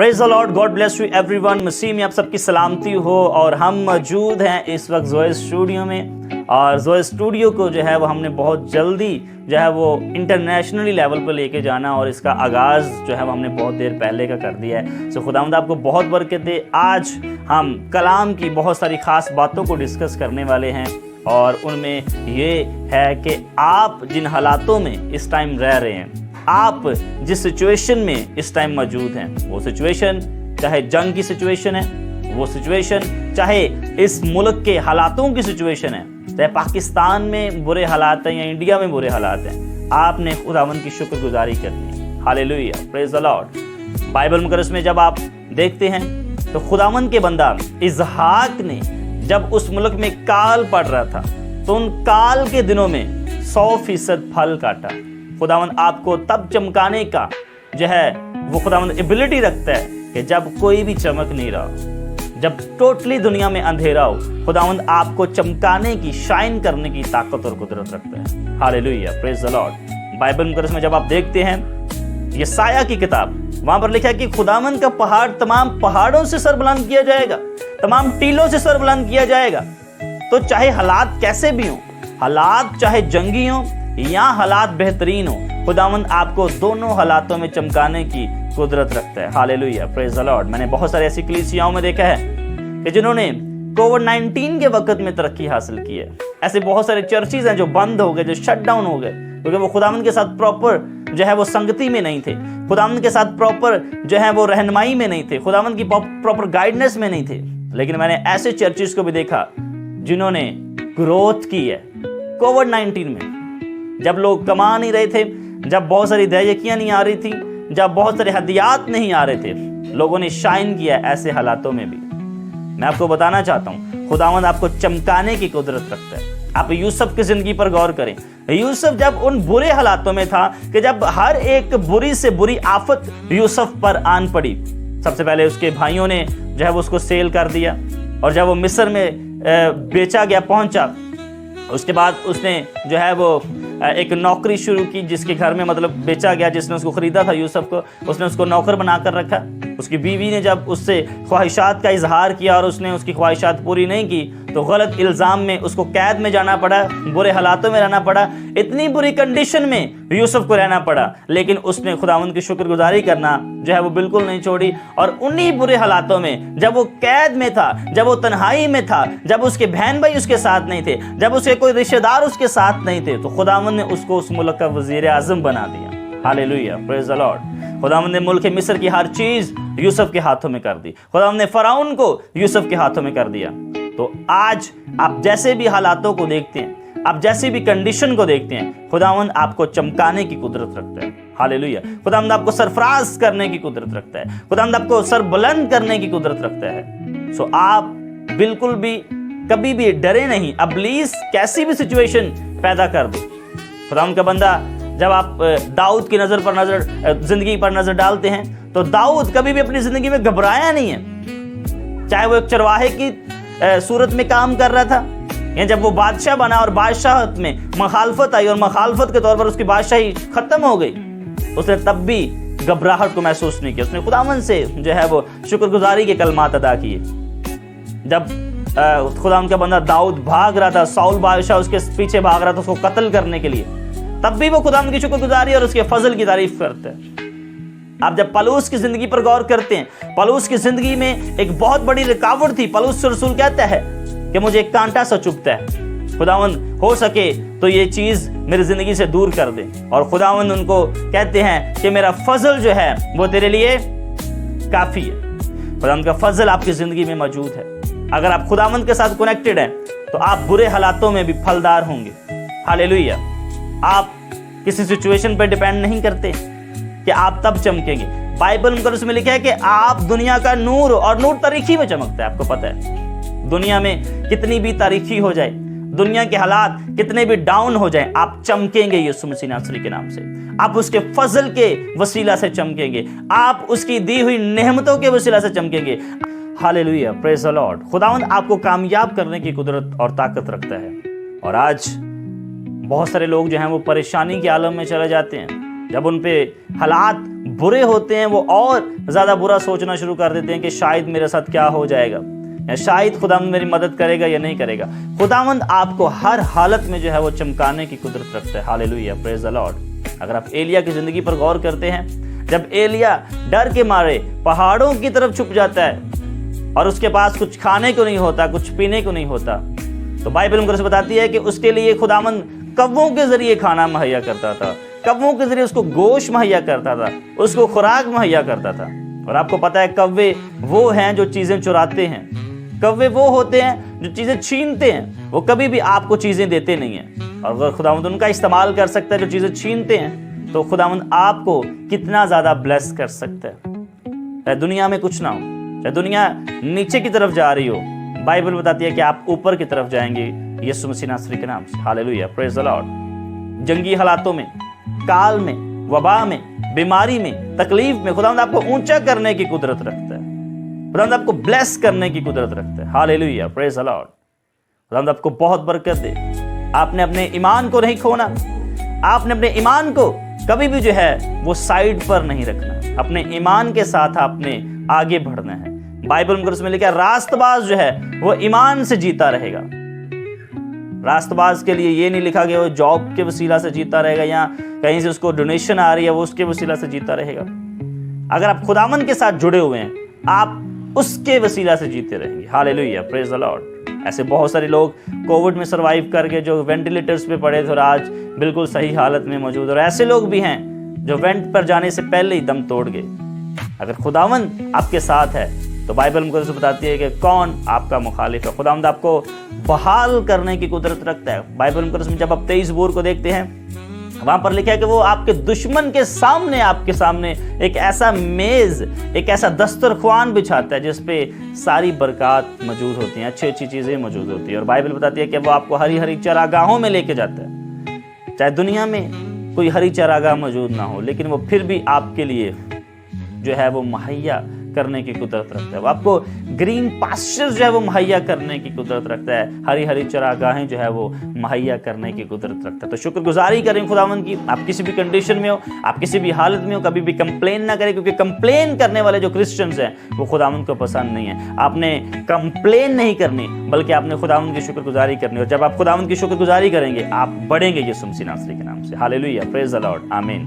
Praise the lord, god bless you everyone. मसीह में आप सबकी सलामती हो। और हम मौजूद हैं इस वक्त जोए स्टूडियो में, और जोए स्टूडियो को जो है वो हमने बहुत जल्दी जो है वो इंटरनेशनली लेवल पर लेके जाना, और इसका आगाज़ जो है वो हमने बहुत देर पहले का कर दिया है। सो खुदावंद आपको बहुत बरकत दे। आज हम कलाम की बहुत सारी ख़ास बातों को डिस्कस करने वाले हैं, और उनमें ये है कि आप जिन हालातों में इस टाइम रह रहे हैं, आप जिस सिचुएशन में इस टाइम मौजूद हैं, वो सिचुएशन चाहे जंग की सिचुएशन है, वो सिचुएशन चाहे इस मुल्क के हालातों की सिचुएशन है, चाहे पाकिस्तान में बुरे हालात हैं या इंडिया में बुरे हालात हैं, आपने खुदावंद की शुक्रगुजारी करनी है। Hallelujah, praise the lord. Bible मुकद्दस में जब आप देखते हैं तो खुदावंद के बंदा इसहाक ने जब उस मुल्क में काल पड़ रहा था, तो उन काल के दिनों में 100% फल काटा। खुदावंद आपको तब चमकाने का जो है वो खुदावंद एबिलिटी रखता है कि जब कोई भी चमक नहीं रहा, जब टोटली दुनिया में अंधेरा हो, खुदावंद आपको चमकाने की, शाइन करने की ताकत और कुदरत रखता है। Hallelujah, praise the lord. Bible मुकद्दस में जब आप देखते हैं यशायाह की किताब, वहां पर लिखा है कि खुदावंद का पहाड़ तमाम पहाड़ों से सर बुलंद किया जाएगा, तमाम टीलों से सर बुलंद किया जाएगा। तो चाहे हालात कैसे भी हों, हालात चाहे जंगी हों या हालात बेहतरीन हो, खुदावंद आपको दोनों हालातों में चमकाने की कुदरत रखता है। Hallelujah, praise the Lord. मैंने बहुत सारे ऐसी कलीसियाओं में देखा है कि जिन्होंने कोविड-19 के वक्त में तरक्की हासिल की है। ऐसे बहुत सारे चर्चेज हैं जो बंद हो गए, जो शट डाउन हो गए, क्योंकि वो खुदावंद के साथ प्रॉपर जो है वो संगति में नहीं थे, खुदावंद के साथ प्रॉपर जो है वो रहनुमाई में नहीं थे, खुदावंद की प्रॉपर गाइडेंस में नहीं थे। लेकिन मैंने ऐसे चर्चेज को भी देखा जिन्होंने ग्रोथ की है कोविड-19 में, जब लोग कमा नहीं रहे थे, जब बहुत सारी दैयकियां नहीं आ रही थी, जब बहुत सारे हदियात नहीं आ रहे थे, लोगों ने शाइन किया ऐसे हालातों में भी। मैं आपको बताना चाहता हूं, खुदावंद आपको चमकाने की कुदरत रखता है। आप यूसुफ की जिंदगी पर गौर करें। यूसुफ जब उन बुरे हालातों में था कि जब हर एक बुरी से बुरी आफत यूसुफ पर आन पड़ी, सबसे पहले उसके भाइयों ने जो है वो उसको सेल कर दिया, और जब वो मिस्र में बेचा गया पहुंचा, उसके बाद उसने जो है वो एक नौकरी शुरू की, जिसके घर में मतलब बेचा गया, जिसने उसको खरीदा था यूसुफ को, उसने उसको नौकर बनाकर रखा। उसकी बीवी ने जब उससे ख्वाहिशात का इजहार किया और उसने उसकी ख्वाहिशात पूरी नहीं की, तो गलत इल्ज़ाम में उसको कैद में जाना पड़ा, बुरे हालातों में रहना पड़ा, इतनी बुरी कंडीशन में यूसुफ को रहना पड़ा। लेकिन उसने खुदावंद की शुक्रगुजारी करना जो है वो बिल्कुल नहीं छोड़ी, और उन्हीं बुरे हालातों में जब वो कैद में था, जब वो तन्हाई में था, जब उसके बहन भाई उसके साथ नहीं थे, जब उसके कोई रिश्तेदार उसके साथ नहीं थे, तो खुदावंद ने उसको उस मुल्क का वजीर आज़म बना दिया। Hallelujah, praise the lord. खुदावंद ने मुल्क मिस्र की हर चीज यूसुफ के हाथों में कर दी। खुदावंद ने फराउन को यूसुफ के हाथों में कर दिया। तो आज आप जैसे भी हालातों को देखते हैं, आप जैसी भी कंडीशन को देखते हैं, खुदावंद आपको चमकाने की कुदरत रखता है। हालेलुया, खुदावंद आपको सरफराज करने की कुदरत रखता है, खुदावंद आपको सर बुलंद करने की कुदरत रखता है। सो आप बिल्कुल भी कभी भी डरे नहीं। इब्लीस कैसी भी सिचुएशन पैदा कर दे, खुदावंद का बंदा, जब आप दाऊद की जिंदगी पर नजर डालते हैं, तो दाऊद कभी भी अपनी जिंदगी में घबराया नहीं है। चाहे वो एक चरवाहे की सूरत में काम कर रहा था, या जब वो बादशाह बना और बादशाहत में मखालफत आई और मखालफत के तौर पर उसकी बादशाही खत्म हो गई, उसने तब भी घबराहट को महसूस नहीं किया। उसने खुदावंद से जो है वो शुक्रगुजारी के कलमात अदा किए। जब खुदावंद का बंदा दाऊद भाग रहा था, साउल बादशाह उसके पीछे भाग रहा था उसको कत्ल करने के लिए, तब भी वो खुदावंद की शुक्रगुजारी और उसके फजल की तारीफ करते हैं। आप जब पलूस की जिंदगी पर गौर करते हैं, पलूस की जिंदगी में एक बहुत बड़ी रुकावट थी। पलूस रसूल कहता है कि मुझे एक कांटा सा चुभता है, खुदावंद हो सके तो ये चीज मेरी जिंदगी से दूर कर दे। और खुदावंद उनको कहते हैं कि मेरा फजल जो है वो तेरे लिए काफी है। खुदावंद का फजल आपकी जिंदगी में मौजूद है। अगर आप खुदावंद के साथ कनेक्टेड हैं, तो आप बुरे हालातों में भी फलदार होंगे। हालेलुया। आप किसी सिचुएशन पर डिपेंड नहीं करते कि आप तब चमकेंगे। बाइबल मुकद्दस में लिखा है कि आप दुनिया का नूर, और नूर तारीखी में चमकता है। आपको पता है, दुनिया में कितनी भी तारीखी हो जाए, दुनिया के हालात कितने भी डाउन हो जाए, आप चमकेंगे यीशु मसीह नासरी के नाम से। आप उसके फजल के वसीला से चमकेंगे, आप उसकी दी हुई नेमतों के वसीला से चमकेंगे। Hallelujah, praise the lord. खुदावंद आपको कामयाब करने की कुदरत और ताकत रखता है। और आज बहुत सारे लोग जो हैं वो परेशानी के आलम में चले जाते हैं। जब उन पे हालात برے ہوتے ہیں وہ اور زیادہ برا سوچنا شروع کر دیتے ہیں کہ شاید میرے ساتھ کیا ہو جائے گا، یا شاید خداوند میری مدد کرے گا یا نہیں کرے گا۔ خداوند آپ کو ہر حالت میں جو ہے وہ چمکانے کی قدرت رکھتا ہے۔ ہاللیلویہ، پریز دی لارڈ۔ اگر آپ ایلیا کی زندگی پر غور کرتے ہیں، جب ایلیا ڈر کے مارے پہاڑوں کی طرف چھپ جاتا ہے اور اس کے پاس کچھ کھانے کو نہیں ہوتا، کچھ پینے کو نہیں ہوتا، تو بائبل مقدس بتاتی ہے کہ اس کے لیے خداوند کووں کے ذریعے کھانا مہیا کرتا تھا، کووں کے ذریعے اس کو گوشت مہیا کرتا تھا، اس کو خوراک مہیا کرتا تھا۔ اور آپ کو پتہ ہے کوے وہ ہیں جو چیزیں چراتے ہیں، کوے وہ ہوتے ہیں جو چیزیں چھینتے ہیں، وہ کبھی بھی آپ کو چیزیں دیتے نہیں ہیں۔ اور اگر خداوند ان کا استعمال کر سکتا ہے جو چیزیں چھینتے ہیں، تو خداوند آپ کو کتنا زیادہ بلیس کر سکتا ہے۔ چاہے دنیا میں کچھ نہ ہو، چاہے دنیا نیچے کی طرف جا رہی ہو، بائبل بتاتی ہے کہ آپ اوپر کی طرف جائیں گے یسوع مسیح ناصری کے نام سے۔ ہاللیلویہ، پریز دی لارڈ۔ جنگی حالاتوں میں، کال میں، وبا میں، بیماری میں، تکلیف میں خداوند آپ کو اونچا کرنے کی قدرت رکھتا ہے، خداوند آپ کو بلیس کرنے کی قدرت رکھتا ہے۔ ہاللیلویہ، پریز دی لارڈ۔ خداوند آپ کو بہت برکت دے۔ آپ نے اپنے ایمان کو نہیں کھونا، آپ نے اپنے ایمان کو کبھی بھی جو ہے وہ سائیڈ پر نہیں رکھنا، اپنے ایمان کے ساتھ آپ نے آگے بڑھنا ہے۔ بائبل مقدس میں لکھا ہے راست باز جو ہے وہ ایمان سے جیتا رہے گا۔ راست باز کے لیے یہ نہیں لکھا کہ وہ جاب کے وسیلہ سے جیتا رہے گا یا کہیں سے اس کو ڈونیشن آ رہی ہے وہ اس کے وسیلہ سے جیتا رہے گا۔ اگر آپ خداوند کے ساتھ جڑے ہوئے ہیں، آپ اس کے وسیلہ سے جیتے رہیں گے۔ ہاللیلویہ، پریز دی لارڈ۔ ایسے بہت سارے لوگ کووڈ میں سروائیو کر کے جو وینٹیلیٹرز پہ پڑے تھے اور آج بالکل صحیح حالت میں موجود، اور ایسے لوگ بھی ہیں جو وینٹ پر جانے سے پہلے ہی دم توڑ گئے۔ اگر خداوند آپ کے ساتھ ہے تو بائبل مقدس بتاتی ہے کہ کون آپ کا مخالف ہے۔ خداوند آپ کو بحال کرنے کی قدرت رکھتا ہے۔ بائبل مقدس میں جب آپ 23 بور کو دیکھتے ہیں، وہاں پر لکھا ہے کہ وہ آپ کے دشمن کے سامنے، آپ کے سامنے ایک ایسا میز، ایک ایسا دسترخوان بچھاتا ہے جس پہ ساری برکات موجود ہوتی ہیں، اچھی اچھی چیزیں موجود ہوتی ہیں۔ اور بائبل بتاتی ہے کہ وہ آپ کو ہری ہری چراگاہوں میں لے کے جاتا ہے۔ چاہے دنیا میں کوئی ہری چراگاہ موجود نہ ہو، لیکن وہ پھر بھی آپ کے لیے جو ہے وہ مہیا کرنے کی قدرت رکھتا ہے۔ وہ آپ کو گرین پاسچر جو ہے وہ مہیا کرنے کی قدرت رکھتا ہے، ہری ہری چراگاہیں جو ہے وہ مہیا کرنے کی قدرت رکھتا ہے۔ تو شکر گزاری کریں خداوند کی۔ آپ کسی بھی کنڈیشن میں ہو، آپ کسی بھی حالت میں ہو، کبھی بھی کمپلین نہ کریں، کیونکہ کمپلین کرنے والے جو کرسچنز ہیں وہ خداوند کو پسند نہیں ہے۔ آپ نے کمپلین نہیں کرنی، بلکہ آپ نے خداوند کی شکر گزاری کرنی، اور جب آپ خداوند کی شکر گزاری کریں گے آپ بڑھیں گے یسوع مسیح ناصری کے نام سے۔ ہاللیلویہ، پریز دی لارڈ، آمین۔